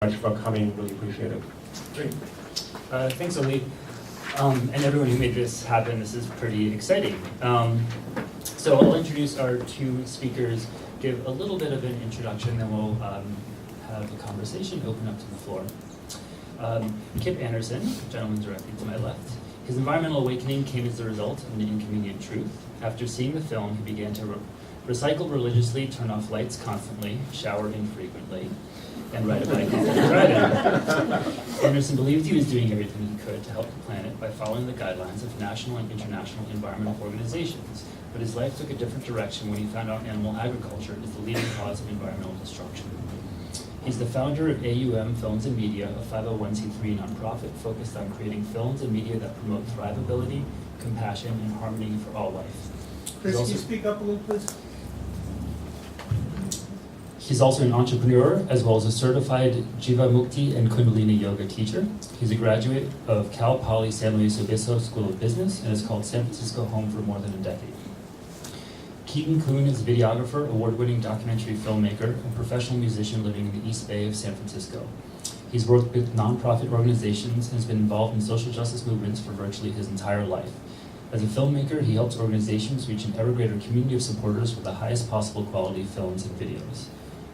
Much for coming, really appreciate it. Great. Thanks, Ali. And everyone who made this happen. This is pretty exciting. So I'll introduce our two speakers, give a little bit of an introduction, then we'll have a conversation open up to the floor. Kip Andersen, the gentleman directly to my left. His environmental awakening came as a result of an inconvenient truth. After seeing the film, he began to recycle religiously, turn off lights constantly, shower infrequently, and ride a bike instead of driving. Andersen believed he was doing everything he could to help the planet by following the guidelines of national and international environmental organizations, but his life took a different direction when he found out animal agriculture is the leading cause of environmental destruction. He's the founder of AUM Films and Media, a 501c3 nonprofit focused on creating films and media that promote thrivability, compassion, and harmony for all life. Chris, can you speak up a little, please? He's also an entrepreneur, as well as a certified Jiva Mukti and Kundalini Yoga teacher. He's a graduate of Cal Poly San Luis Obispo School of Business and has called San Francisco home for more than a decade. Keegan Kuhn is a videographer, award-winning documentary filmmaker, and professional musician living in the East Bay of San Francisco. He's worked with nonprofit organizations and has been involved in social justice movements for virtually his entire life. As a filmmaker, he helps organizations reach an ever greater community of supporters with the highest possible quality films and videos.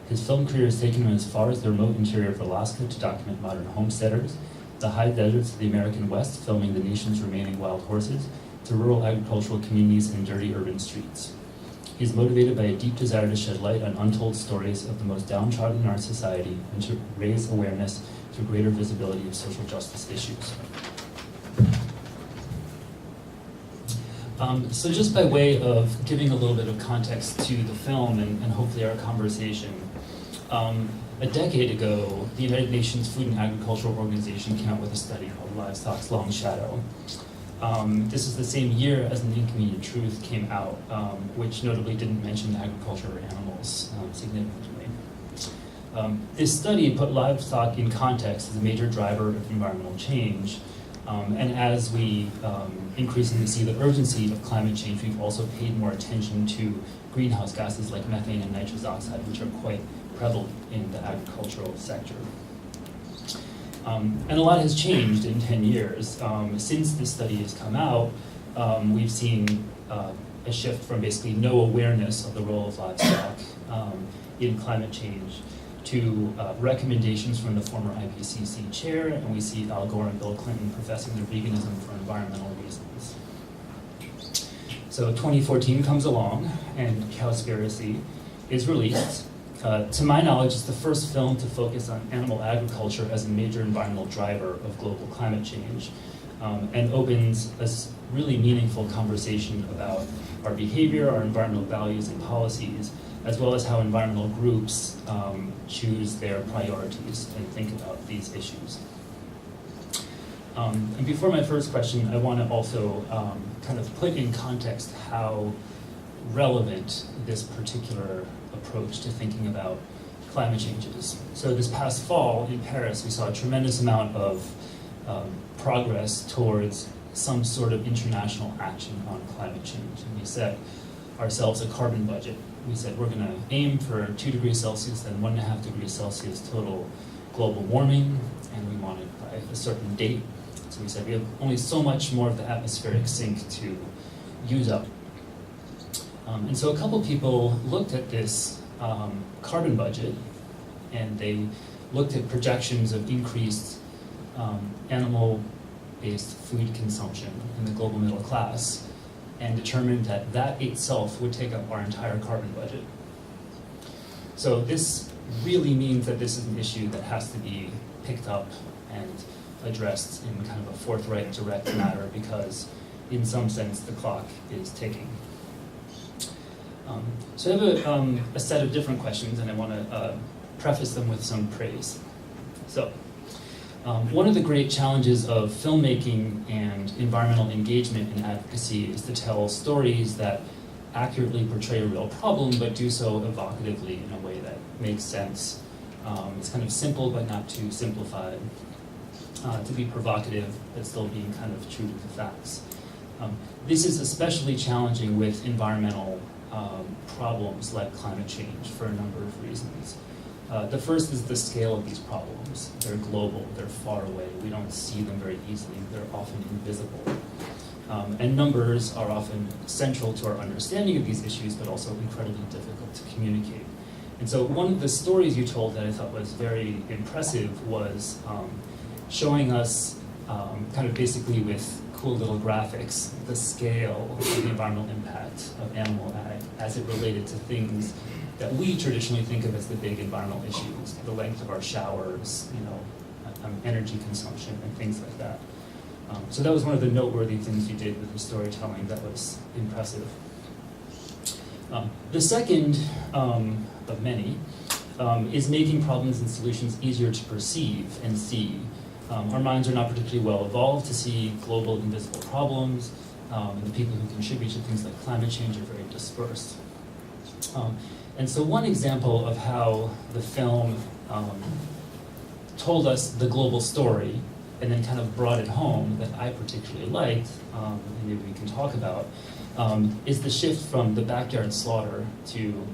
His film career has taken him as far as the remote interior of Alaska to document modern homesteaders, the high deserts of the American West, filming the nation's remaining wild horses, to rural agricultural communities and dirty urban streets. He is motivated by a deep desire to shed light on untold stories of the most downtrodden in our society and to raise awareness through greater visibility of social justice issues. So just by way of giving a little bit of context to the film and hopefully our conversation, a decade ago, the United Nations Food and Agricultural Organization came out with a study called Livestock's Long Shadow. This is the same year as An Inconvenient Truth came out, which notably didn't mention agriculture or animals significantly. This study put livestock in context as a major driver of environmental change. And as we increasingly see the urgency of climate change, we've also paid more attention to greenhouse gases like methane and nitrous oxide, which are quite prevalent in the agricultural sector. And a lot has changed in 10 years. Since this study has come out, we've seen a shift from basically no awareness of the role of livestock in climate change to recommendations from the former IPCC chair, and we see Al Gore and Bill Clinton professing their veganism for environmental reasons. So 2014 comes along, and Cowspiracy is released. To my knowledge, it's the first film to focus on animal agriculture as a major environmental driver of global climate change, and opens a really meaningful conversation about our behavior, our environmental values and policies, as well as how environmental groups choose their priorities and think about these issues. And before my first question, I want to also kind of put in context how relevant this particular approach to thinking about climate change is. So this past fall in Paris, we saw a tremendous amount of progress towards some sort of international action on climate change. And we set ourselves a carbon budget. We said we're going to aim for 2 degrees Celsius and 1.5 degrees Celsius total global warming, and we want it by a certain date. So we said we have only so much more of the atmospheric sink to use up. And so a couple people looked at this carbon budget, and they looked at projections of increased animal-based food consumption in the global middle class, and determined that that itself would take up our entire carbon budget. So this really means that this is an issue that has to be picked up and addressed in kind of a forthright, direct manner, because in some sense the clock is ticking. So I have a set of different questions, and I want to preface them with some praise. So one of the great challenges of filmmaking and environmental engagement and advocacy is to tell stories that accurately portray a real problem, but do so evocatively in a way that makes sense. It's kind of simple, but not too simplified. To be provocative, but still being kind of true to the facts. This is especially challenging with environmental problems like climate change for a number of reasons. The first is the scale of these problems. They're global, they're far away, we don't see them very easily, they're often invisible. And numbers are often central to our understanding of these issues, but also incredibly difficult to communicate. And so one of the stories you told that I thought was very impressive was showing us kind of basically with cool little graphics the scale of the environmental impact of animal ag as it related to things that we traditionally think of as the big environmental issues, the length of our showers, energy consumption, and things like that. So that was one of the noteworthy things you did with the storytelling that was impressive. The second of many is making problems and solutions easier to perceive and see. Our minds are not particularly well evolved to see global invisible problems, and the people who contribute to things like climate change are very dispersed. And so one example of how the film told us the global story and then kind of brought it home that I particularly liked, and maybe we can talk about, is the shift from the backyard slaughter to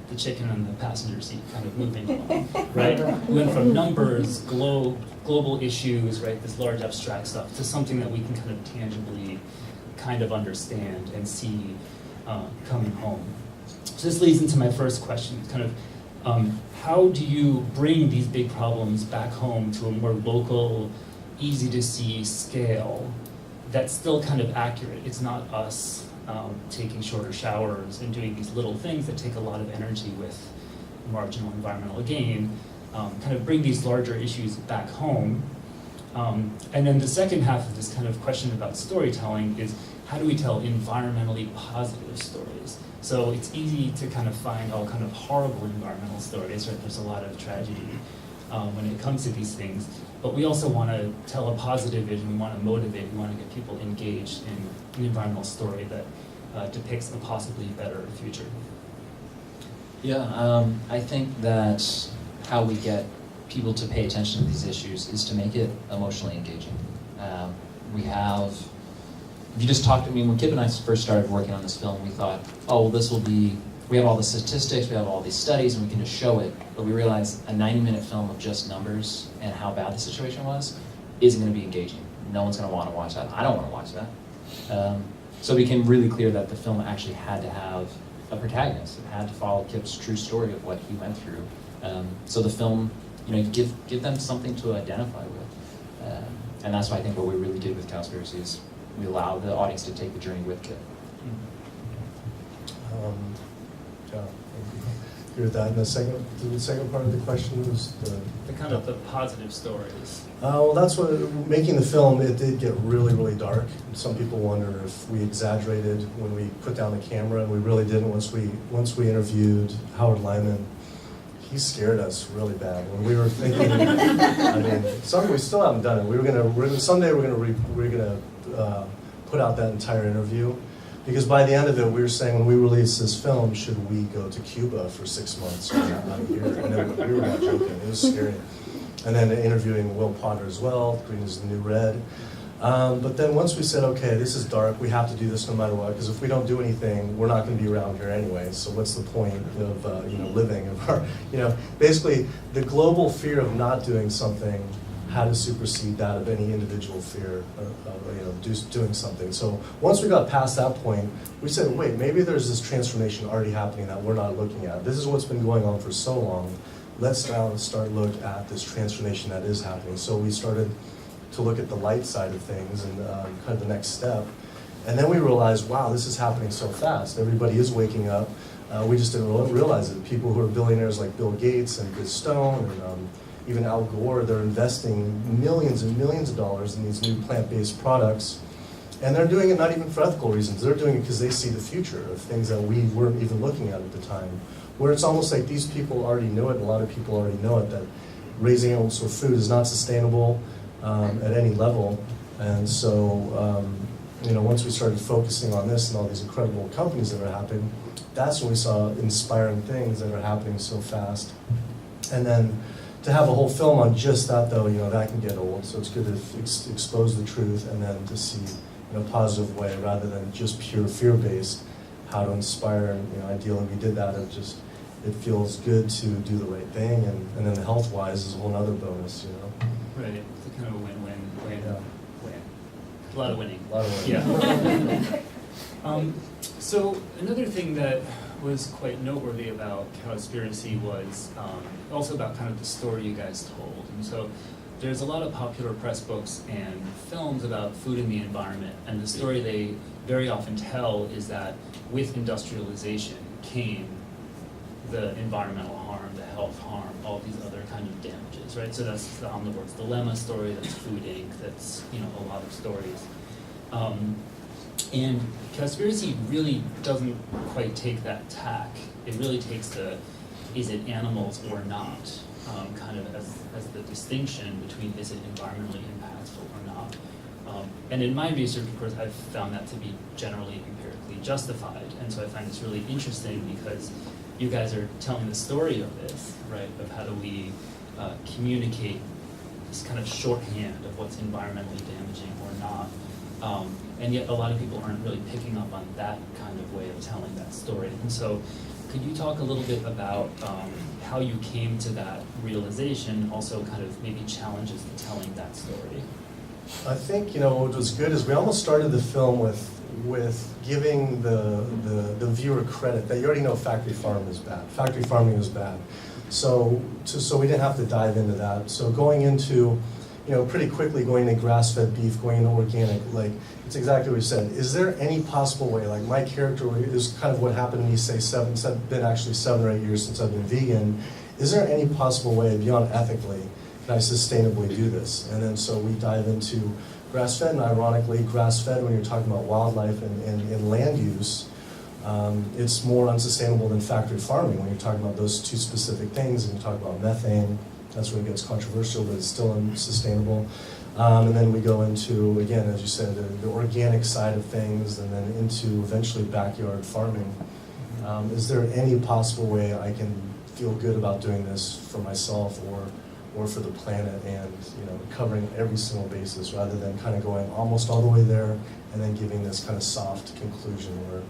the chicken on the passenger seat kind of moving along, right? We went from numbers, global issues, right, this large abstract stuff, to something that we can kind of tangibly kind of understand and see coming home. So this leads into my first question, kind of how do you bring these big problems back home to a more local, easy to see scale that's still kind of accurate? It's not us taking shorter showers and doing these little things that take a lot of energy with marginal environmental gain, kind of bring these larger issues back home. And then the second half of this kind of question about storytelling is how do we tell environmentally positive stories? So it's easy to kind of find all kind of horrible environmental stories, right? There's a lot of tragedy when it comes to these things, but we also want to tell a positive vision, we want to motivate, we want to get people engaged in an environmental story that depicts a possibly better future. Yeah, I think that how we get people to pay attention to these issues is to make it emotionally engaging. We have, if you just talked to me, when Kip and I first started working on this film, we thought, oh, well, this will be, we have all the statistics, we have all these studies, and we can just show it, but we realized a 90-minute film of just numbers and how bad the situation was isn't going to be engaging. No one's going to want to watch that. I don't want to watch that. So it became really clear that the film actually had to have a protagonist. It had to follow Kip's true story of what he went through. So the film, give them something to identify with. And that's why I think what we really did with Cowspiracy is we allowed the audience to take the journey with Kip. Yeah, I agree with that. And the second part of the question was The kind of the positive stories. well, that's what, making the film, it did get really, really dark. Some people wonder if we exaggerated when we put down the camera, and we really didn't. Once we interviewed Howard Lyman, he scared us really bad. When we were thinking, I mean, we still haven't done it. Someday we're gonna put out that entire interview. Because by the end of it, we were saying when we release this film, should we go to Cuba for 6 months or not here? And we were not joking. It was scary. And then interviewing Will Potter as well, Green is the New Red. But then once we said, okay, this is dark, we have to do this no matter what, because if we don't do anything, we're not going to be around here anyway. So what's the point of living? Basically, the global fear of not doing something had to supersede that of any individual fear of doing something. So once we got past that point, we said, wait, maybe there's this transformation already happening that we're not looking at. This is what's been going on for so long. Let's now start look at this transformation that is happening. So we started to look at the light side of things and kind of the next step. And then we realized, wow, this is happening so fast. Everybody is waking up. We just didn't realize it. People who are billionaires like Bill Gates and Biz Stone and even Al Gore, they're investing millions and millions of dollars in these new plant-based products. And they're doing it not even for ethical reasons. They're doing it because they see the future of things that we weren't even looking at the time. Where it's almost like these people already know it, and a lot of people already know it, that raising animals for food is not sustainable at any level. And so, once we started focusing on this and all these incredible companies that are happening, that's when we saw inspiring things that are happening so fast. And then to have a whole film on just that, though, that can get old. So it's good to expose the truth and then to see in a positive way rather than just pure fear-based how to inspire. And ideally we did that of just it feels good to do the right thing, and then the health-wise is a whole nother bonus, you know? Right, it's a kind of a win-win, Yeah. win. A lot of winning. A lot of work. Yeah. So another thing that was quite noteworthy about Cowspiracy was also about kind of the story you guys told. And so there's a lot of popular press books and films about food and the environment, and the story they very often tell is that with industrialization came the environmental harm, the health harm, all these other kind of damages, right? So that's the Omnivore's Dilemma story, that's Food Inc., that's, you know, a lot of stories. And Cowspiracy really doesn't quite take that tack. It really takes the, is it animals or not, kind of as the distinction between is it environmentally impactful or not. And in my research, of course, I've found that to be generally empirically justified. And so I find this really interesting because you guys are telling the story of this, right, of how do we communicate this kind of shorthand of what's environmentally damaging or not. And yet a lot of people aren't really picking up on that kind of way of telling that story. And so could you talk a little bit about how you came to that realization, also kind of maybe challenges to telling that story? I think, you know, what was good is we almost started the film with giving the viewer credit that you already know factory farming is bad. Factory farming is bad. So we didn't have to dive into that. So going into, you know, pretty quickly going into grass-fed beef, going into organic, like, it's exactly what you said. Is there any possible way, like my character is kind of what happened to me, say it's been actually 7 or 8 years since I've been vegan. Is there any possible way, beyond ethically, can I sustainably do this? And then so we dive into grass-fed, and ironically, grass-fed, when you're talking about wildlife and land use, it's more unsustainable than factory farming when you're talking about those two specific things, and you talk about methane. That's when it gets controversial, but it's still unsustainable. And then we go into, again, as you said, the organic side of things, and then into eventually backyard farming. Is there any possible way I can feel good about doing this for myself or for the planet, and, you know, covering every single basis rather than kind of going almost all the way there and then giving this kind of soft conclusion where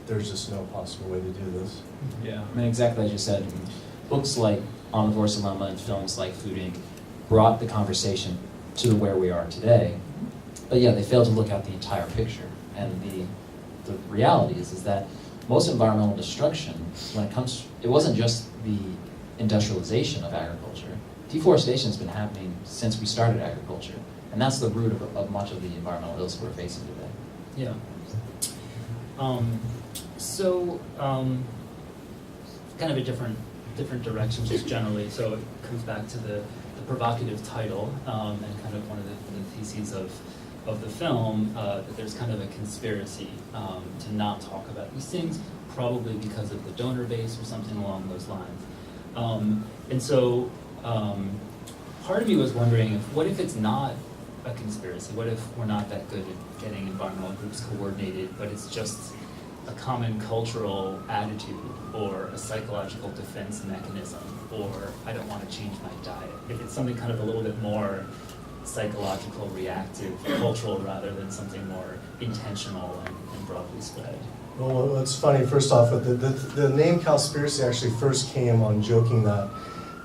there's just no possible way to do this? Yeah, I mean, exactly as you said, books like Omnivore's Dilemma and films like Food Inc. brought the conversation to where we are today. But yeah, they failed to look at the entire picture. And the reality is that most environmental destruction, when it comes, it wasn't just the industrialization of agriculture. Deforestation has been happening since we started agriculture. And that's the root of much of the environmental ills we're facing today. Yeah. Kind of a different direction just generally. So it comes back to the provocative title and kind of one of the theses of the film, that there's kind of a conspiracy to not talk about these things, probably because of the donor base or something along those lines. And so part of me was wondering, what if it's not a conspiracy? What if we're not that good at getting environmental groups coordinated, but it's just a common cultural attitude or a psychological defense mechanism, or I don't want to change my diet? If it's something kind of a little bit more psychological, reactive, cultural, rather than something more intentional and broadly spread. Well, it's funny, first off, the name Cowspiracy actually first came on joking that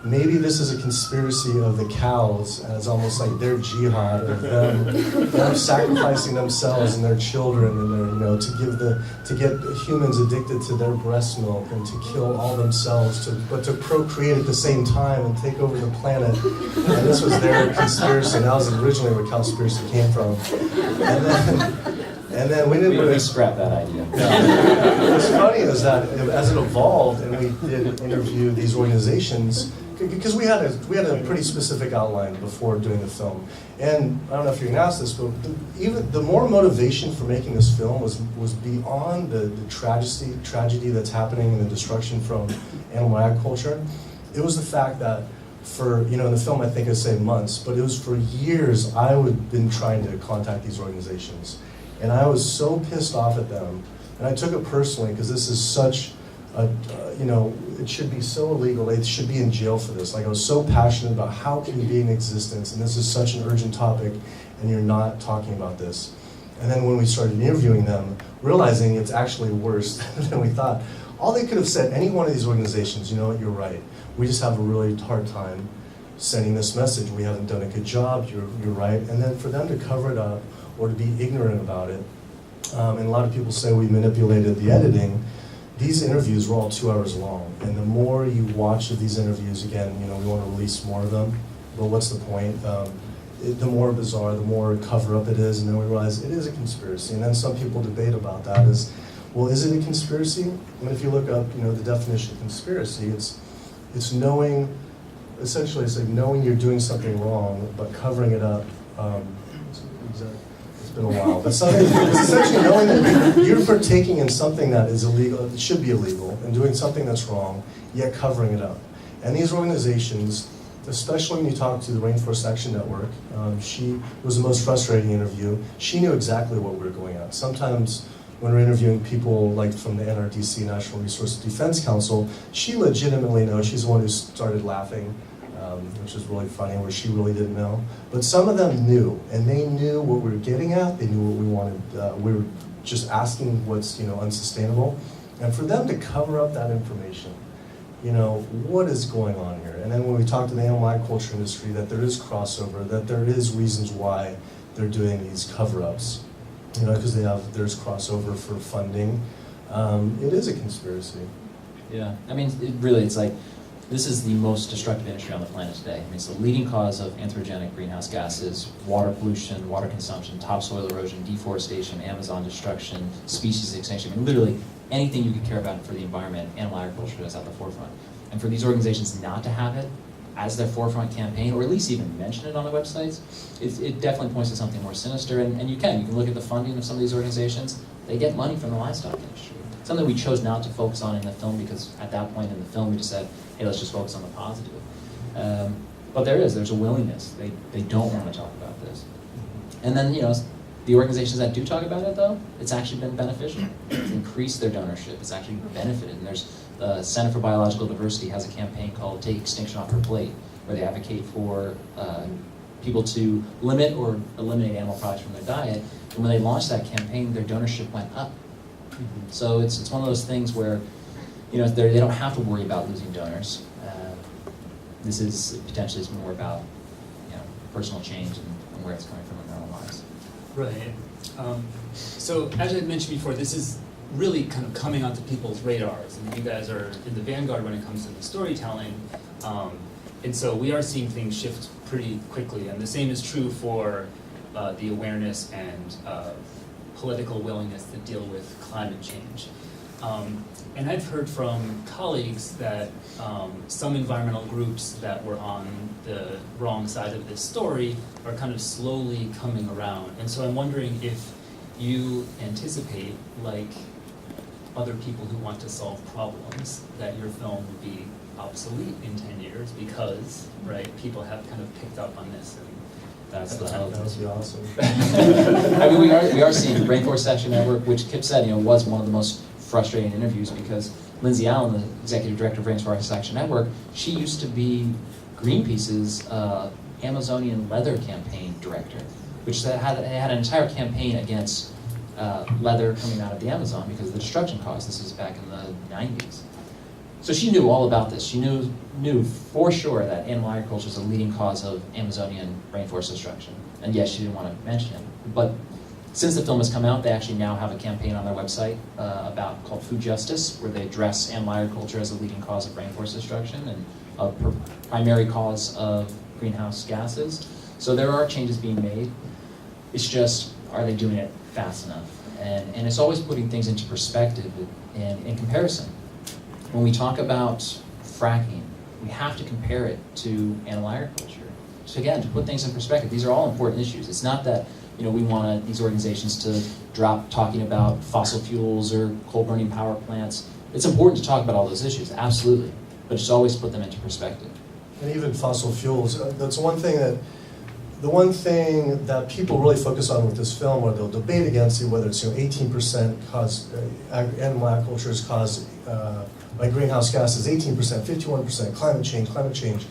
maybe this is a conspiracy of the cows, as almost like their jihad of them sacrificing themselves and their children and their, you know, to get humans addicted to their breast milk and to kill all themselves, but to procreate at the same time and take over the planet. And this was their conspiracy. And that was originally where Cowspiracy came from. And then we didn't We scrapped that idea. Yeah. What's funny is that as it evolved and we did interview these organizations, because we had a pretty specific outline before doing the film. And I don't know if you're gonna ask this, but even the more motivation for making this film was beyond the tragedy that's happening and the destruction from animal agriculture. It was the fact that for, you know, in the film I think I say months, but it was for years I had been trying to contact these organizations. And I was so pissed off at them, and I took it personally because this is such you know, it should be so illegal. They should be in jail for this. Like, I was so passionate about how can you be in existence, and this is such an urgent topic, and you're not talking about this. And then when we started interviewing them, realizing it's actually worse than we thought, all they could have said, any one of these organizations, you know what, you're right. We just have a really hard time sending this message. We haven't done a good job, you're right. And then for them to cover it up or to be ignorant about it, and a lot of people say we manipulated the editing. These interviews were all 2 hours long, and the more you watch of these interviews, again, you know, we want to release more of them, but what's the point? The more bizarre, the more cover-up it is, and then we realize it is a conspiracy. And then some people debate about that is, well, is it a conspiracy? I mean, if you look up, you know, the definition of conspiracy, it's knowing, essentially it's like knowing you're doing something wrong, but covering it up. It's been a while, but it's essentially knowing that you're partaking in something that is illegal, it should be illegal, and doing something that's wrong, yet covering it up. And these organizations, especially when you talk to the Rainforest Action Network, she was the most frustrating interview. She knew exactly what we were going at. Sometimes when we're interviewing people like from the NRDC, National Resource Defense Council, she legitimately knows. She's the one who started laughing, which is really funny, where she really didn't know. But some of them knew, and they knew what we were getting at. They knew what we wanted. We were just asking what's, you know, unsustainable. And for them to cover up that information, you know, what is going on here? And then when we talk to the animal agriculture industry, that there is crossover, that there is reasons why they're doing these cover-ups, you know, because there's crossover for funding. It is a conspiracy. Yeah, I mean, it's like, this is the most destructive industry on the planet today. I mean, it's the leading cause of anthropogenic greenhouse gases, water pollution, water consumption, topsoil erosion, deforestation, Amazon destruction, species extinction. I mean, literally anything you could care about for the environment, animal agriculture is at the forefront. And for these organizations not to have it as their forefront campaign, or at least even mention it on the websites, it definitely points to something more sinister. And you can look at the funding of some of these organizations. They get money from the livestock industry. Something we chose not to focus on in the film, because at that point in the film we just said, hey, let's just focus on the positive. But there's a willingness. They don't want to talk about this. And then, you know, the organizations that do talk about it, though, it's actually been beneficial. It's increased their donorship. It's actually benefited. And there's the Center for Biological Diversity has a campaign called Take Extinction Off Your Plate, where they advocate for people to limit or eliminate animal products from their diet. And when they launched that campaign, their donorship went up. So it's one of those things where, you know, they don't have to worry about losing donors. This is potentially more about, you know, personal change and where it's coming from in their own lives. Right. So as I mentioned before, this is really kind of coming onto people's radars, and you guys are in the vanguard when it comes to the storytelling. And so we are seeing things shift pretty quickly, and the same is true for the awareness and political willingness to deal with climate change. And I've heard from colleagues that some environmental groups that were on the wrong side of this story are kind of slowly coming around. And so I'm wondering if you anticipate, like other people who want to solve problems, that your film would be obsolete in 10 years because, right, people have kind of picked up on this. And that's the That would be awesome. I mean, we are seeing Rainforest Action Network, which Kip said, you know, was one of the most frustrating interviews, because Lindsay Allen, the executive director of Rainforest Action Network, she used to be Greenpeace's Amazonian leather campaign director, which had an entire campaign against leather coming out of the Amazon because of the destruction caused. This was back in the 90s. So she knew all about this. She knew for sure that animal agriculture is a leading cause of Amazonian rainforest destruction. And yes, she didn't want to mention it. But since the film has come out, they actually now have a campaign on their website called Food Justice, where they address animal agriculture as a leading cause of rainforest destruction and a primary cause of greenhouse gases. So there are changes being made. It's just, are they doing it fast enough? And it's always putting things into perspective and in comparison. When we talk about fracking, we have to compare it to animal agriculture. So again, to put things in perspective, these are all important issues. It's not that, you know, we want these organizations to drop talking about fossil fuels or coal-burning power plants. It's important to talk about all those issues, absolutely, but just always put them into perspective. And even fossil fuels, that's one thing that people really focus on with this film, or they'll debate against it, whether it's, you know, 18% animal agriculture is caused by greenhouse gases, 18%, 51%, climate change.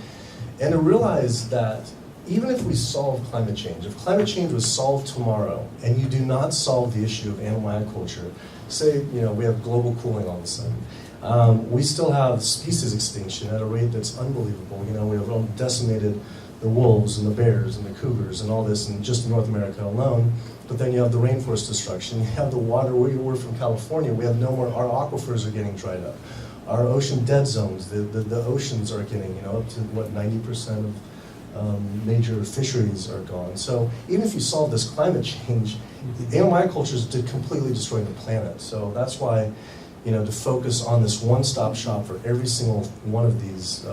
And to realize that even if we solve climate change, if climate change was solved tomorrow and you do not solve the issue of animal agriculture, say, you know, we have global cooling all of a sudden, We still have species extinction at a rate that's unbelievable. You know, we have decimated the wolves and the bears and the cougars and all this in just North America alone. But then you have the rainforest destruction. You have the water. We're from California. We have no more. Our aquifers are getting dried up. Our ocean dead zones. The oceans are getting, you know, up to what, 90% of major fisheries are gone. So even if you solve this climate change, animal cultures did completely destroy the planet. So that's why, you know, to focus on this one-stop shop for every single one of these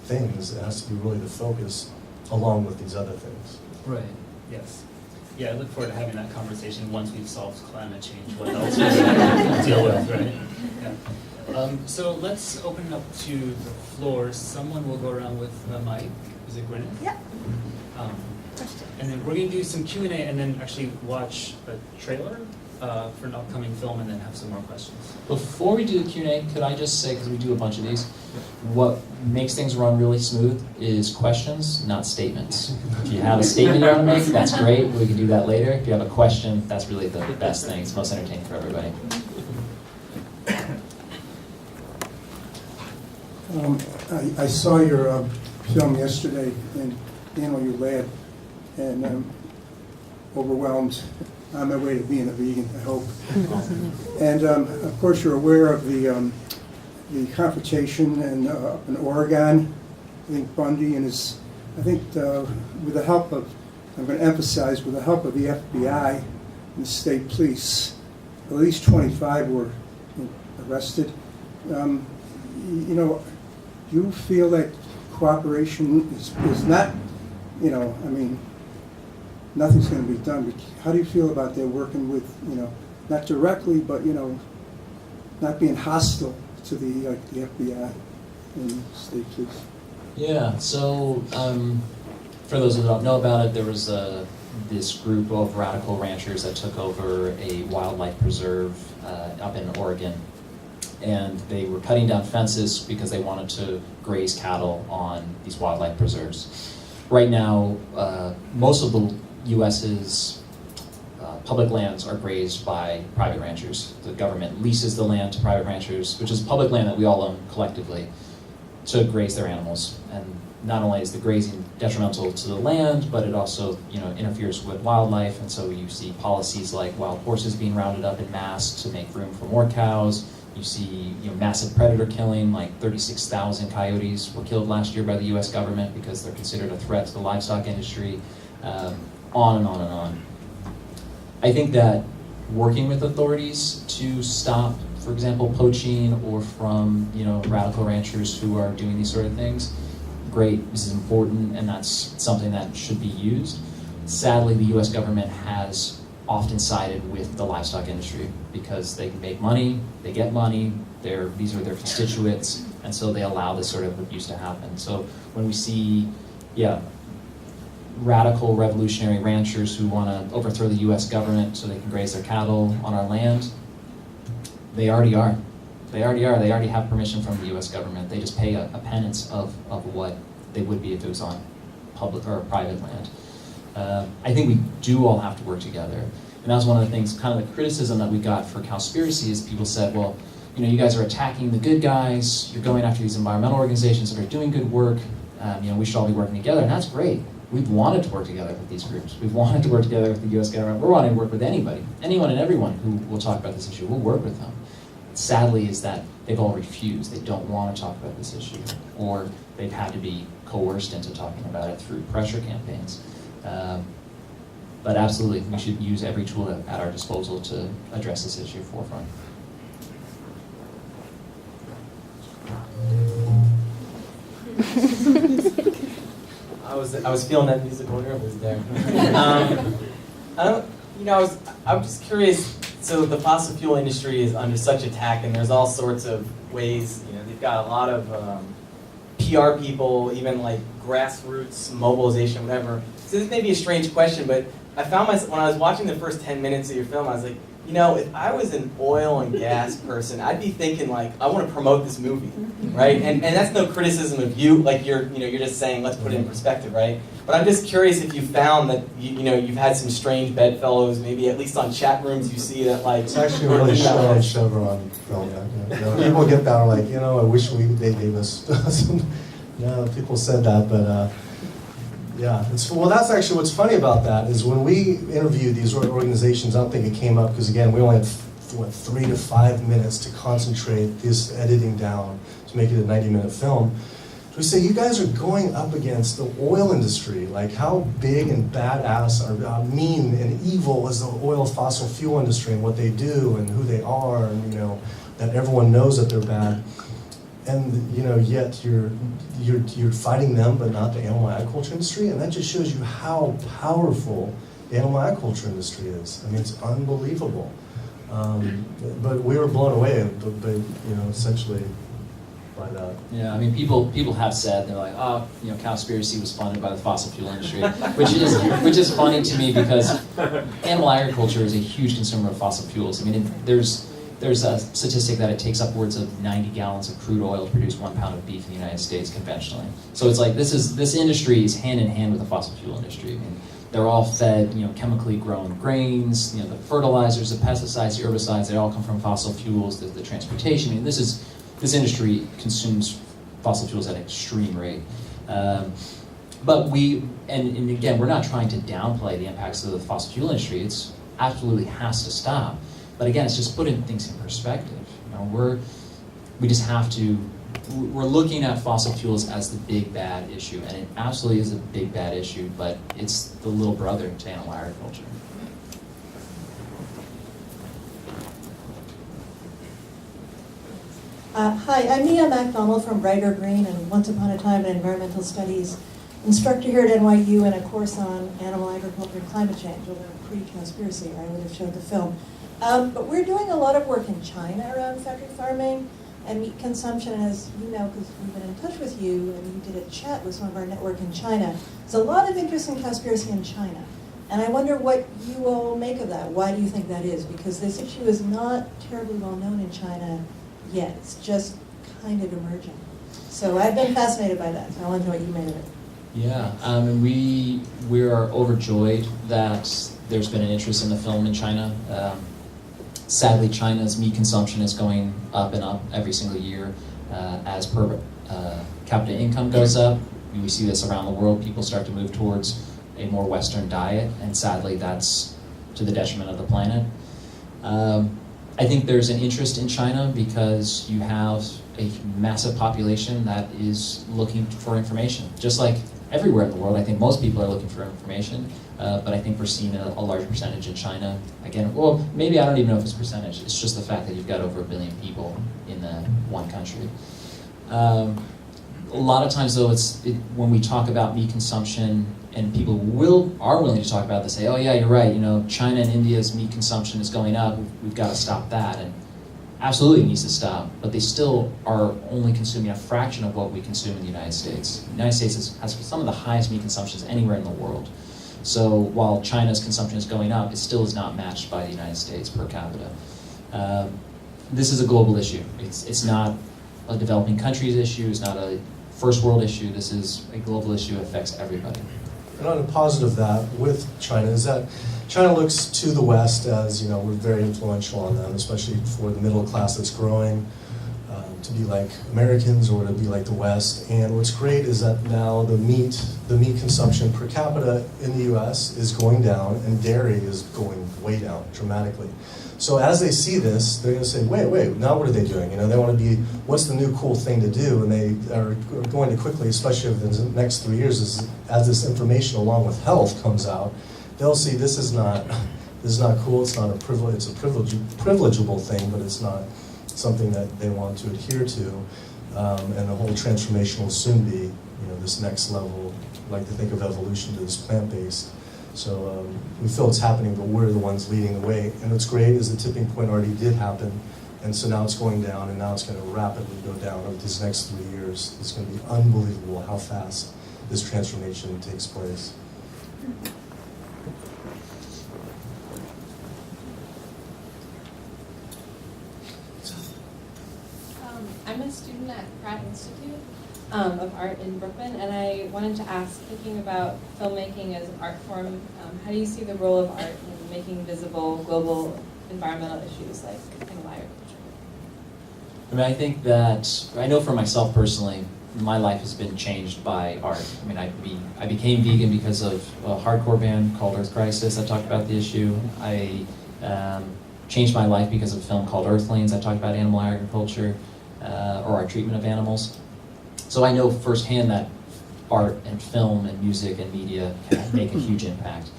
things, it has to be really the focus along with these other things. Right, yes. Yeah, I look forward to having that conversation once we've solved climate change. What else we to deal with, right? Yeah. So let's open it up to the floor. Someone will go around with a mic. Is it Gwyneth? Yeah. And then we're going to do some Q&A and then actually watch a trailer for an upcoming film and then have some more questions. Before we do the Q&A, could I just say, because we do a bunch of these, what makes things run really smooth is questions, not statements. If you have a statement you want to make, that's great. We can do that later. If you have a question, that's really the best thing. It's most entertaining for everybody. I saw your film yesterday in NYU Lab, and I'm overwhelmed on my way to being a vegan, I hope. And of course, you're aware of the confrontation up in Oregon. I think Bundy and his, I think with the help of, I'm going to emphasize, with the help of the FBI and the state police, at least 25 were arrested. You know, do you feel that cooperation is not, you know, I mean, nothing's going to be done, but how do you feel about their working with, you know, not directly, but, you know, not being hostile to the FBI and state police? Yeah, so for those who don't know about it, there was this group of radical ranchers that took over a wildlife preserve up in Oregon. And they were cutting down fences because they wanted to graze cattle on these wildlife preserves. Right now, most of the U.S.'s public lands are grazed by private ranchers. The government leases the land to private ranchers, which is public land that we all own collectively, to graze their animals. And not only is the grazing detrimental to the land, but it also, you know, interferes with wildlife. And so you see policies like wild horses being rounded up in mass to make room for more cows. You see, you know, massive predator killing, like 36,000 coyotes were killed last year by the U.S. government because they're considered a threat to the livestock industry, on and on and on. I think that working with authorities to stop, for example, poaching or from, you know, radical ranchers who are doing these sort of things, great, this is important, and that's something that should be used. Sadly, the U.S. government has often sided with the livestock industry because they make money, they get money, these are their constituents, and so they allow this sort of abuse to happen. So when we see, radical revolutionary ranchers who want to overthrow the U.S. government so they can graze their cattle on our land, they already are. They already have permission from the U.S. government. They just pay a penance of what they would be if it was on public or private land. I think we do all have to work together. And that was one of the things, kind of the criticism that we got for Cowspiracy is people said, well, you know, you guys are attacking the good guys, you're going after these environmental organizations that are doing good work, you know, we should all be working together, and that's great. We've wanted to work together with these groups. We've wanted to work together with the U.S. government. We're wanting to work with anybody, anyone and everyone who will talk about this issue. We'll work with them. Sadly is that they've all refused. They don't want to talk about this issue, or they've had to be coerced into talking about it through pressure campaigns. But absolutely, we should use every tool at our disposal to address this issue forefront. I was feeling that music order was there. I'm just curious. So the fossil fuel industry is under such attack, and there's all sorts of ways. You know, they've got a lot of PR people, even like grassroots mobilization, whatever. So this may be a strange question, but I found myself when I was watching the first 10 minutes of your film, I was like, You know, if I was an oil and gas person, I'd be thinking like, I want to promote this movie, right? And that's no criticism of you, like you're just saying, let's put it in perspective, right? But I'm just curious if you found that, you've had some strange bedfellows, maybe at least on chat rooms you see that like... It's actually really strong Chevron film. People get that like, I wish they gave us some... No, people said that, but yeah. That's actually what's funny about that is when we interviewed these organizations, I don't think it came up because again, we only had 3 to 5 minutes to concentrate this editing down to make it a 90-minute film. So we say, you guys are going up against the oil industry. Like how big and badass or mean and evil is the oil fossil fuel industry and what they do and who they are and that everyone knows that they're bad. And yet you're fighting them, but not the animal agriculture industry, and that just shows you how powerful the animal agriculture industry is. I mean, it's unbelievable. But we were blown away, essentially by that. Yeah, I mean, people have said they're like, Cowspiracy was funded by the fossil fuel industry, which is funny to me because animal agriculture is a huge consumer of fossil fuels. I mean, there's a statistic that it takes upwards of 90 gallons of crude oil to produce 1 pound of beef in the United States conventionally. So it's like this industry is hand in hand with the fossil fuel industry. I mean, they're all fed, chemically grown grains, the fertilizers, the pesticides, the herbicides, they all come from fossil fuels, the transportation. I mean, this industry consumes fossil fuels at an extreme rate. But and again, we're not trying to downplay the impacts of the fossil fuel industry. It's absolutely has to stop. But again, it's just putting things in perspective. We just have to, we're looking at fossil fuels as the big bad issue, and it absolutely is a big bad issue, but it's the little brother to animal agriculture. Hi, I'm Mia MacDonald from Bright or Green, and once upon a time an environmental studies instructor here at NYU in a course on animal agriculture and climate change, although pre-Cowspiracy, I would have showed the film. But we're doing a lot of work in China around factory farming and meat consumption, and as you know, because we've been in touch with you, and you did a chat with some of our network in China, there's a lot of interest in Cowspiracy in China. And I wonder what you all make of that. Why do you think that is? Because this issue is not terribly well known in China yet. It's just kind of emerging. So I've been fascinated by that, so I want to know what you made of it. Yeah, and we are overjoyed that there's been an interest in the film in China. Sadly, China's meat consumption is going up and up every single year as per capita income goes up. We see this around the world. People start to move towards a more Western diet, and sadly, that's to the detriment of the planet. I think there's an interest in China because you have a massive population that is looking for information. Just like everywhere in the world, I think most people are looking for information. But I think we're seeing a larger percentage in China. Again, well, maybe I don't even know if it's percentage. It's just the fact that you've got over 1 billion people in that one country. A lot of times, though, when we talk about meat consumption, and people are willing to talk about this, say, "Oh yeah, you're right. China and India's meat consumption is going up. We've got to stop that." And absolutely, it needs to stop. But they still are only consuming a fraction of what we consume in the United States. The United States has some of the highest meat consumptions anywhere in the world. So while China's consumption is going up, it still is not matched by the United States per capita. This is a global issue. It's not a developing countries issue. It's not a first world issue. This is a global issue that affects everybody. And on a positive that with China is that China looks to the West as, we're very influential on them, especially for the middle class that's growing, to be like Americans or to be like the West. And what's great is that now the meat consumption per capita in the US is going down and dairy is going way down dramatically. So as they see this, they're going to say, wait, now what are they doing? They want to be, what's the new cool thing to do? And they are going to quickly, especially over the next 3 years, as this information along with health comes out, they'll see this is not cool, it's not a privilege, it's a privilegeable thing, but it's not something that they want to adhere to. And the whole transformation will soon be, this next level, like to think of evolution to this plant-based. So we feel it's happening, but we're the ones leading the way. And what's great is the tipping point already did happen, and so now it's going down, and now it's going to rapidly go down over these next 3 years. It's going to be unbelievable how fast this transformation takes place. I'm a student at Pratt Institute of Art in Brooklyn, and I wanted to ask, thinking about filmmaking as an art form, how do you see the role of art in making visible global environmental issues like animal agriculture? I mean, I think that, I know for myself personally, my life has been changed by art. I mean, I became vegan because of a hardcore band called Earth Crisis. I talked about the issue. I changed my life because of a film called Earthlings. I talked about animal agriculture, or our treatment of animals. So I know firsthand that art and film and music and media can make a huge impact.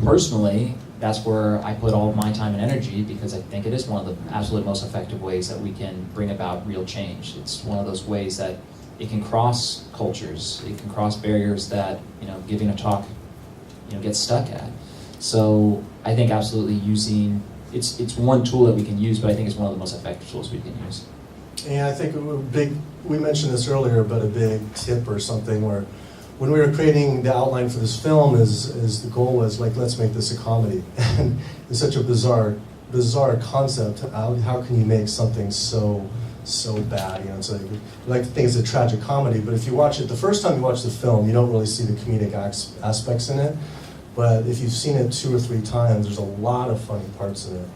Personally, that's where I put all of my time and energy, because I think it is one of the absolute most effective ways that we can bring about real change. It's one of those ways that it can cross cultures, it can cross barriers that, you know, giving a talk, you know, gets stuck at. So I think absolutely using, it's one tool that we can use, but I think it's one of the most effective tools we can use. And I think we mentioned this earlier, but a big tip or something where when we were creating the outline for this film is the goal was like, let's make this a comedy. And it's such a bizarre concept. How can you make something so bad? You know, it's like, we like to think it's a tragic comedy, but if you watch it, the first time you watch the film, you don't really see the comedic aspects in it. But if you've seen it 2 or 3 times, there's a lot of funny parts in it.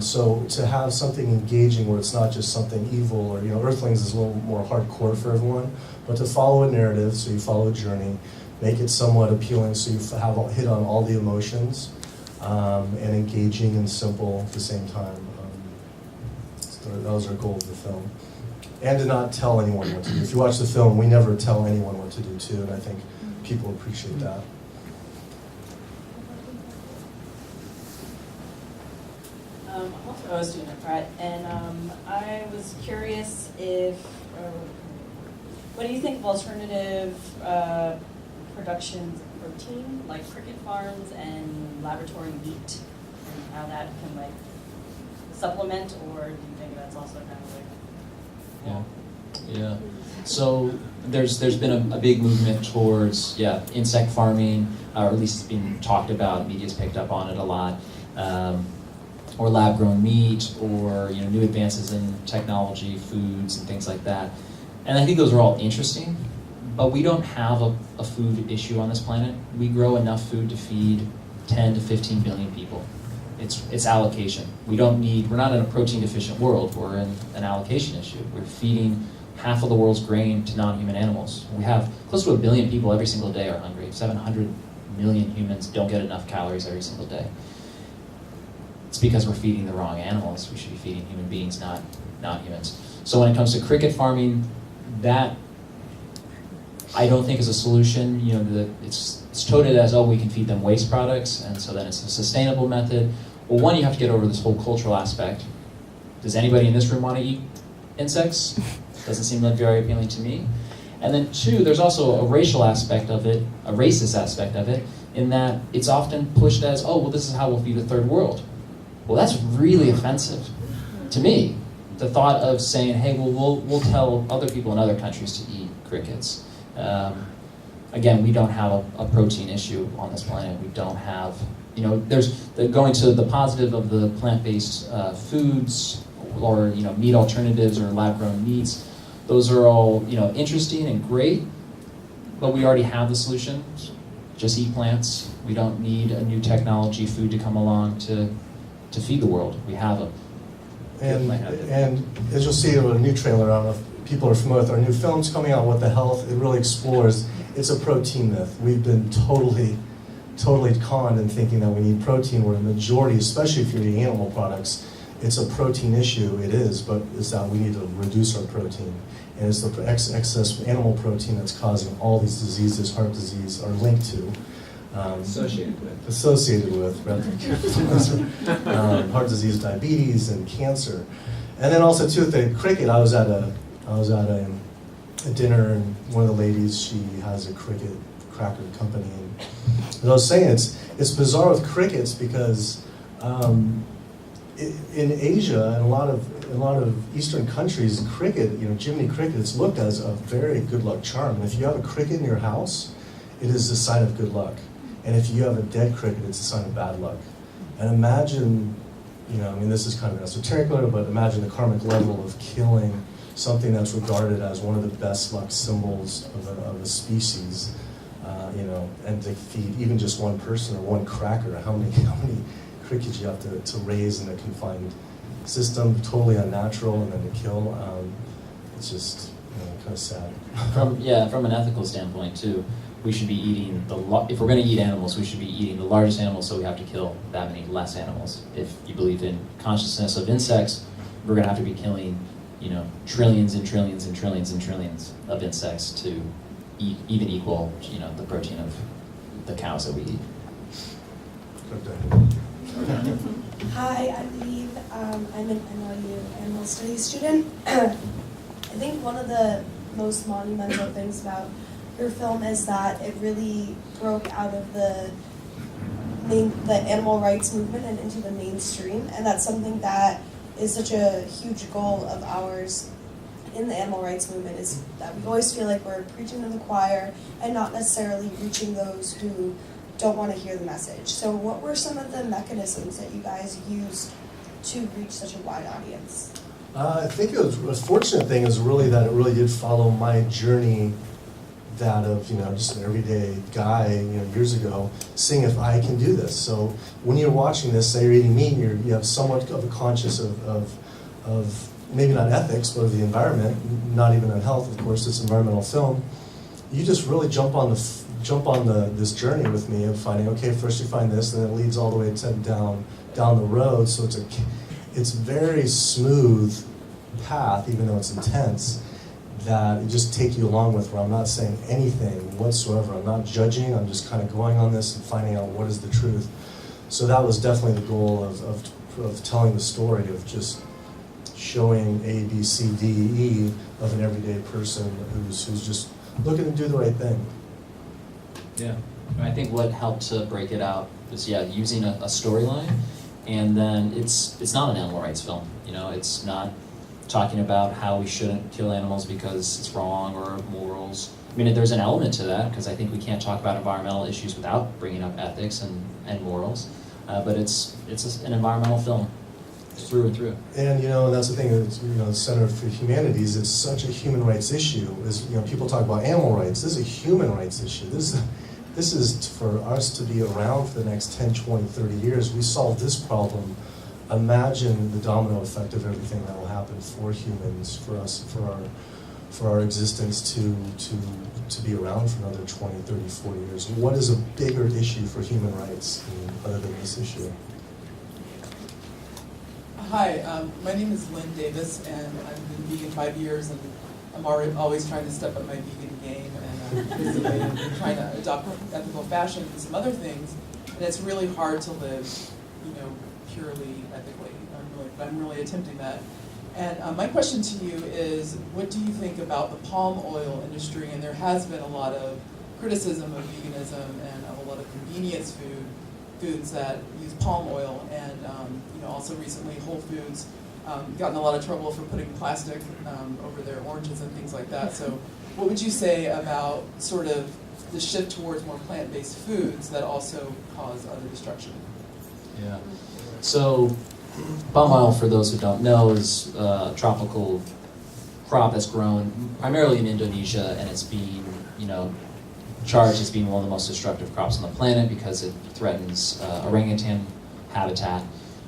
So to have something engaging where it's not just something evil, or, you know, Earthlings is a little more hardcore for everyone, but to follow a narrative, so you follow a journey, make it somewhat appealing so you have hit on all the emotions, and engaging and simple at the same time. So that was our goal of the film. And to not tell anyone what to do. If you watch the film, we never tell anyone what to do too, and I think people appreciate that. I'm also a student at Pratt, and I was curious if, what do you think of alternative productions of protein, like cricket farms and laboratory meat, and how that can like supplement, or do you think that's also kind of like... Yeah. So there's been a big movement towards insect farming, or at least it's been talked about. Media's picked up on it a lot. Or lab-grown meat, or, you know, new advances in technology, foods, and things like that. And I think those are all interesting, but we don't have a food issue on this planet. We grow enough food to feed 10 to 15 billion people. It's allocation. We're not in a protein-deficient world. We're in an allocation issue. We're feeding half of the world's grain to non-human animals. We have close to 1 billion people every single day are hungry. 700 million humans don't get enough calories every single day. It's because we're feeding the wrong animals. We should be feeding human beings, not humans. So when it comes to cricket farming, that I don't think is a solution. You know, it's touted as, oh, we can feed them waste products, and so then it's a sustainable method. Well, one, you have to get over this whole cultural aspect. Does anybody in this room want to eat insects? Doesn't seem like very appealing to me. And then 2, there's also a racial aspect of it, a racist aspect of it, in that it's often pushed as, oh, well, this is how we'll feed a third world. Well, that's really offensive to me. The thought of saying, hey, well, we'll tell other people in other countries to eat crickets. Again, we don't have a protein issue on this planet. We don't have, you know, going to the positive of the plant-based foods, or, you know, meat alternatives or lab-grown meats. Those are all, you know, interesting and great, but we already have the solution. Just eat plants. We don't need a new technology food to come along to feed the world. We have them. And as you'll see in a new trailer, I don't know if people are familiar with our new films coming out, What the Health, it really explores, it's a protein myth. We've been totally conned in thinking that we need protein, where the majority, especially if you're eating animal products, it's a protein issue. It is, but it's that we need to reduce our protein. And it's the excess animal protein that's causing all these diseases, heart disease, are linked to. Associated with heart disease, diabetes, and cancer. And then also too, with the cricket, I was at a dinner, and one of the ladies, she has a cricket cracker company, and I was saying it's bizarre with crickets because in Asia and a lot of Eastern countries, cricket, you know, Jiminy cricket, it's looked as a very good luck charm. And if you have a cricket in your house, it is a sign of good luck. And if you have a dead cricket, it's a sign of bad luck. And imagine I mean, this is kind of an esoteric level, but imagine the karmic level of killing something that's regarded as one of the best luck symbols of a species, and to feed even just one person or one cracker. How many crickets you have to raise in a confined system, totally unnatural, and then to kill. It's just kind of sad. From an ethical standpoint too, we should be eating if we're going to eat animals, we should be eating the largest animals, so we have to kill that many less animals. If you believe in consciousness of insects, we're going to have to be killing, trillions and trillions and trillions and trillions of insects to even equal, the protein of the cows that we eat. Hi, I'm Eve. I'm an NYU animal studies student. I think one of the most monumental things about your film is that it really broke out of the animal rights movement and into the mainstream, and that's something that is such a huge goal of ours in the animal rights movement, is that we always feel like we're preaching to the choir and not necessarily reaching those who don't want to hear the message. So what were some of the mechanisms that you guys used to reach such a wide audience? I think it was a fortunate thing is really that it really did follow my journey, that of just an everyday guy years ago, seeing if I can do this. So when you're watching this, say you're eating meat, you have somewhat of a conscious of maybe not ethics, but of the environment, not even on health. Of course, it's environmental film. You just really jump on this journey with me of finding, okay, first you find this, and then it leads all the way down the road. So it's very smooth path, even though it's intense, that it just take you along with, where I'm not saying anything whatsoever. I'm not judging. I'm just kind of going on this and finding out what is the truth. So that was definitely the goal of telling the story, of just showing A, B, C, D, E of an everyday person who's just looking to do the right thing. Yeah, I think what helped to break it out is using a storyline, and then it's not an animal rights film. It's not talking about how we shouldn't kill animals because it's wrong or morals. I mean, there's an element to that, because I think we can't talk about environmental issues without bringing up ethics and morals. But it's an environmental film through and through. And that's the thing. The Center for Humanities. It's such a human rights issue. People talk about animal rights. This is a human rights issue. This is for us to be around for the next 10, 20, 30 years. We solve this problem. Imagine the domino effect of everything that will happen for humans, for us, for our existence to be around for another 20, 30, 40 years. What is a bigger issue for human rights other than this issue? Hi, my name is Lynn Davis, and I've been vegan 5 years, and I'm always trying to step up my vegan game and participate in trying to adopt ethical fashion and some other things. And it's really hard to live, purely ethically. I'm really attempting that. And my question to you is, what do you think about the palm oil industry? And there has been a lot of criticism of veganism and of a lot of convenience foods that use palm oil, and also recently Whole Foods got in a lot of trouble for putting plastic over their oranges and things like that. So what would you say about sort of the shift towards more plant-based foods that also cause other destruction? Yeah. So palm oil, for those who don't know, is a tropical crop that's grown primarily in Indonesia, and it's being, charged as being one of the most destructive crops on the planet because it threatens orangutan habitat,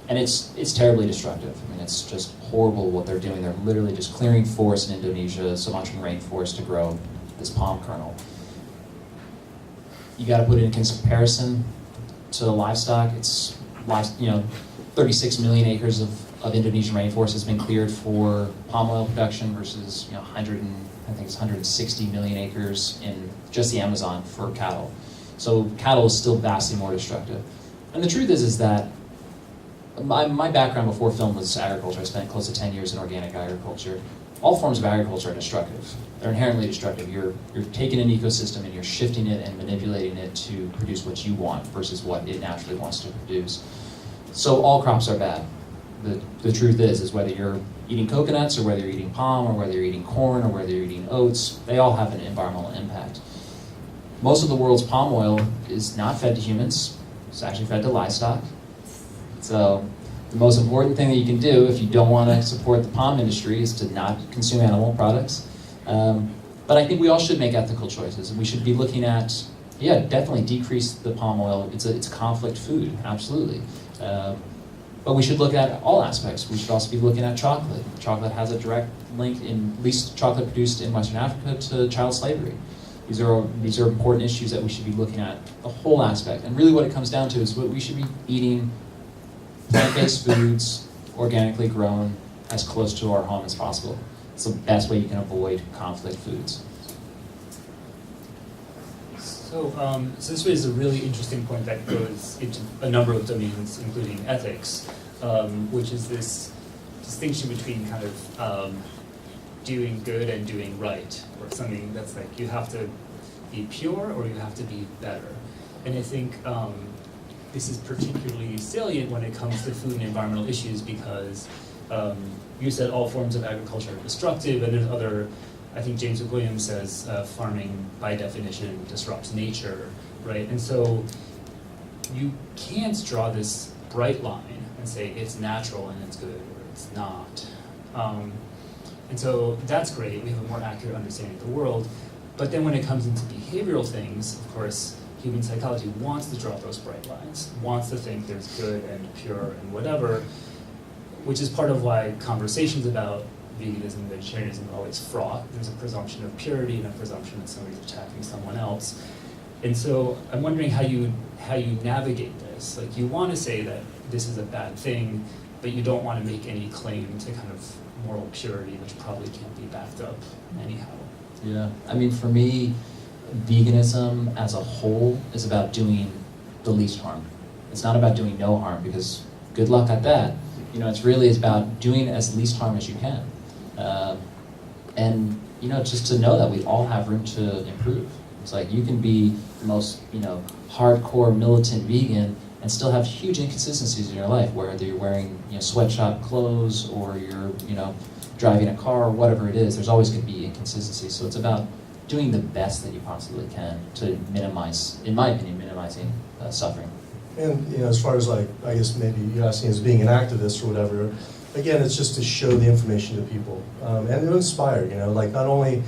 and it's terribly destructive. I mean, it's just horrible what they're doing. They're literally just clearing forests in Indonesia, Sumatran rainforest, to grow this palm kernel. You got to put it in comparison to livestock. It's 36 million acres of Indonesian rainforest has been cleared for palm oil production versus 160 million acres in just the Amazon for cattle. So cattle is still vastly more destructive. And the truth is that my background before film was agriculture. I spent close to 10 years in organic agriculture. All forms of agriculture are destructive. They're inherently destructive. You're taking an ecosystem and you're shifting it and manipulating it to produce what you want versus what it naturally wants to produce. So all crops are bad. The truth is whether you're eating coconuts or whether you're eating palm or whether you're eating corn or whether you're eating oats, they all have an environmental impact. Most of the world's palm oil is not fed to humans. It's actually fed to livestock. So The most important thing that you can do if you don't want to support the palm industry is to not consume animal products. But I think we all should make ethical choices. We should be looking at, yeah, definitely decrease the palm oil. It's a conflict food, absolutely. But we should look at all aspects. We should also be looking at chocolate. Chocolate has a direct link, at least chocolate produced in Western Africa, to child slavery. These are important issues that we should be looking at, the whole aspect. And really what it comes down to is what we should be eating plant-based foods, organically grown, as close to our home as possible. It's the best way you can avoid conflict foods. So this raises a really interesting point that goes into a number of domains, including ethics, which is this distinction between kind of doing good and doing right, or something that's like you have to be pure or you have to be better. And I think this is particularly salient when it comes to food and environmental issues because you said all forms of agriculture are destructive, and there's other, I think James McWilliams says farming by definition disrupts nature, right? And so you can't draw this bright line and say it's natural and it's good or it's not. And so that's great, we have a more accurate understanding of the world, but then when it comes into behavioral things, of course, human psychology wants to draw those bright lines, wants to think there's good and pure and whatever, which is part of why conversations about veganism and vegetarianism are always fraught. There's a presumption of purity and a presumption that somebody's attacking someone else. And so I'm wondering how you navigate this. Like you want to say that this is a bad thing, but you don't want to make any claim to kind of moral purity, which probably can't be backed up anyhow. Yeah, I mean, for me, veganism as a whole is about doing the least harm. It's not about doing no harm, because good luck at that. You know, it's really about doing as least harm as you can. And, you know, just to know that we all have room to improve. It's like you can be the most, you know, hardcore militant vegan and still have huge inconsistencies in your life, whether you're wearing, you know, sweatshop clothes or you're, you know, driving a car or whatever it is. There's always going to be inconsistencies. So it's about doing the best that you possibly can to minimize, in my opinion, minimizing suffering. And, you know, as far as like, I guess maybe you're asking as being an activist or whatever, again, it's just to show the information to people and to inspire, you know, like not only,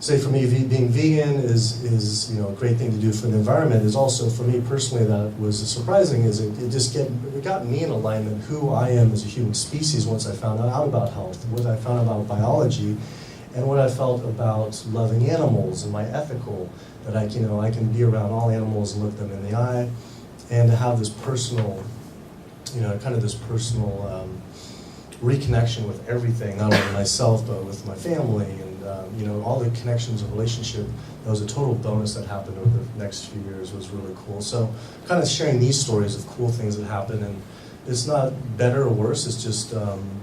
say for me, being vegan is you know, a great thing to do for the environment, is also for me personally that was surprising, is it got me in alignment who I am as a human species once I found out about health, what I found out about biology, and what I felt about loving animals and my ethical, that I can be around all animals and look them in the eye, and to have this personal, you know, kind of this personal reconnection with everything, not only myself, but with my family, and you know, all the connections and relationship. That was a total bonus that happened over the next few years. Was really cool. So kind of sharing these stories of cool things that happen, and it's not better or worse, it's just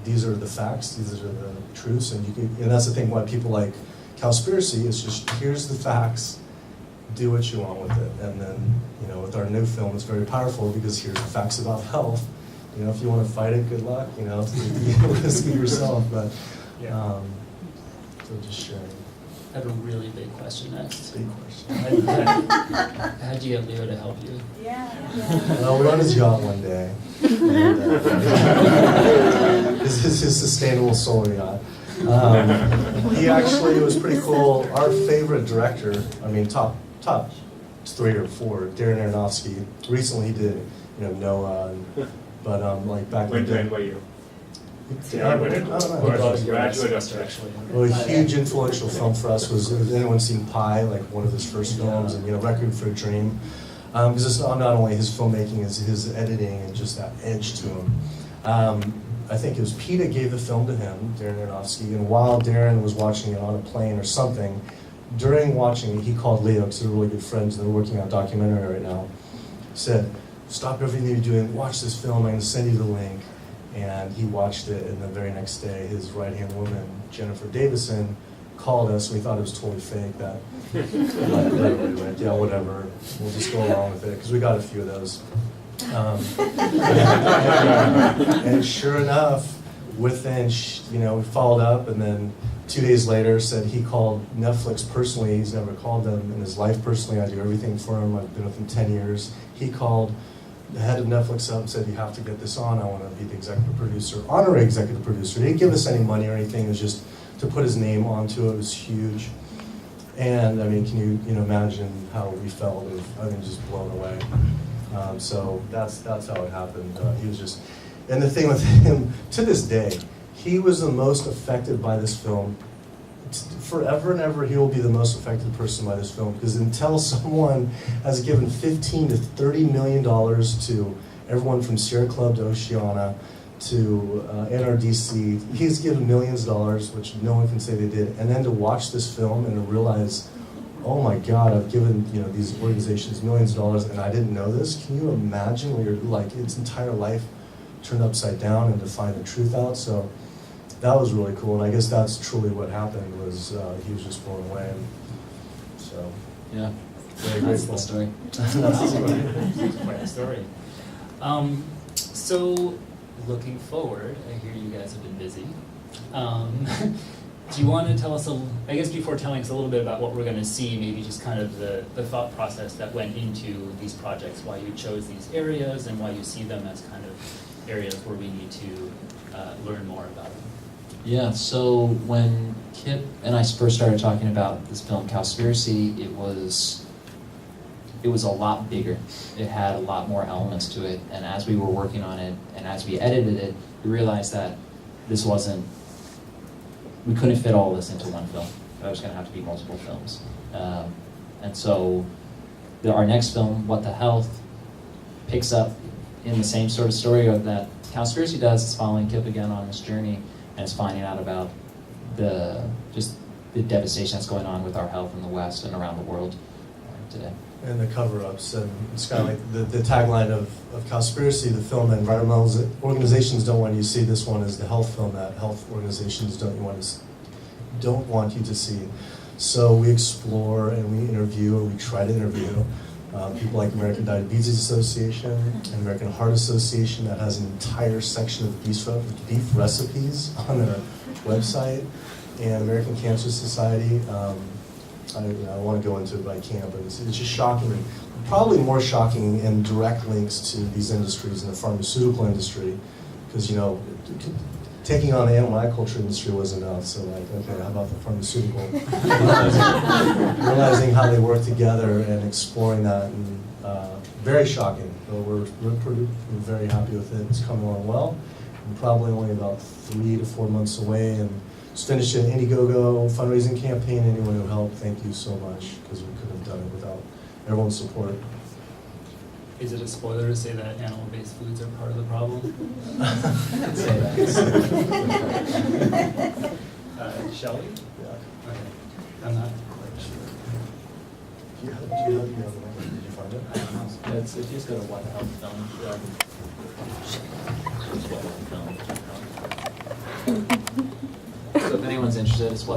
these are the facts, these are the truths, and that's the thing why people like Cowspiracy, is just here's the facts, do what you want with it. And then, you know, with our new film, it's very powerful because here's the facts about health. You know, if you want to fight it, good luck, you know, risk it yourself, but Yeah. so just sharing. I have a really big question next. Big question. How'd you get Leo to help you? Yeah. Well, we were on his yacht one day. And, this is his sustainable solar yacht. He actually, it was pretty cool. Our favorite director, I mean, top 3 or 4, Darren Aronofsky. Recently, he did, you know, Noah, but like back in the day. What year? I don't know. Graduate actually. Well, a huge influential film for us was, has anyone seen Pi, like one of his first films, and, you know, Requiem for a Dream? Because it's not only his filmmaking, it's his editing and just that edge to him. I think it was PETA gave the film to him, Darren Aronofsky, and while Darren was watching it on a plane or something, during watching it, he called Leo, because they're really good friends, and they're working on a documentary right now, said, stop everything you're doing, watch this film, I'm going to send you the link. And he watched it, and the very next day, his right-hand woman, Jennifer Davison, called us, and we thought it was totally fake, that, like, yeah, whatever, we'll just go along with it, because we got a few of those. And sure enough, within, you know, we followed up, and then 2 days later said he called Netflix personally. He's never called them in his life personally. I do everything for him. I've been with him 10 years. He called the head of Netflix up and said, you have to get this on, I want to be the executive producer, honorary executive producer. He didn't give us any money or anything, it was just to put his name onto it. It was huge. And I mean, can you imagine how we felt? I mean, just blown away. So that's how it happened. He was just, and the thing with him, to this day, he was the most affected by this film. Forever and ever, he will be the most affected person by this film, because until someone has given $15 to $30 million to everyone from Sierra Club to Oceana to NRDC, he's given millions of dollars, which no one can say they did, and then to watch this film and to realize, oh my God, I've given these organizations millions of dollars and I didn't know this. Can you imagine where you're like its entire life turned upside down and to find the truth out? So that was really cool, and I guess that's truly what happened. Was he was just blown away. And so Yeah, very that's grateful. the story. That's quite a story. So, looking forward, I hear you guys have been busy. Do you want to tell us, I guess before telling us a little bit about what we're going to see, maybe just kind of the thought process that went into these projects, why you chose these areas and why you see them as kind of areas where we need to learn more about them? Yeah, so when Kip and I first started talking about this film, Cowspiracy, it was a lot bigger. It had a lot more elements to it, and as we were working on it, and as we edited it, we realized that we couldn't fit all this into one film. There was going to have to be multiple films. And so our next film, What the Health, picks up in the same sort of story that Cowspiracy does. It's following Kip again on this journey, and it's finding out about the devastation that's going on with our health in the West and around the world today. And the cover-ups, and it's kind of like the tagline of Cowspiracy, the film that environmental organizations don't want you to see. This one is the health film that health organizations don't want you to see. So we explore and we interview, or we try to interview people like American Diabetes Association and American Heart Association, that has an entire section of beef recipes on their website, and American Cancer Society. I want to go into it, but I can't. But it's just shocking. Probably more shocking in direct links to these industries in the pharmaceutical industry, because taking on the animal agriculture industry was enough. So like, okay, how about the pharmaceutical? realizing how they work together and exploring that, and very shocking. But we're very happy with it. It's coming along well. We're probably only about 3 to 4 months away, and just finished an Indiegogo fundraising campaign. Anyone who helped, thank you so much, because we couldn't have done it without everyone's support. Is it a spoiler to say that animal-based foods are part of the problem? Say that. Shall we? Yeah. Okay. I'm not quite sure. Do you have the did you find it? I don't know. If you just go to What the Health Film, So if anyone's interested, it's what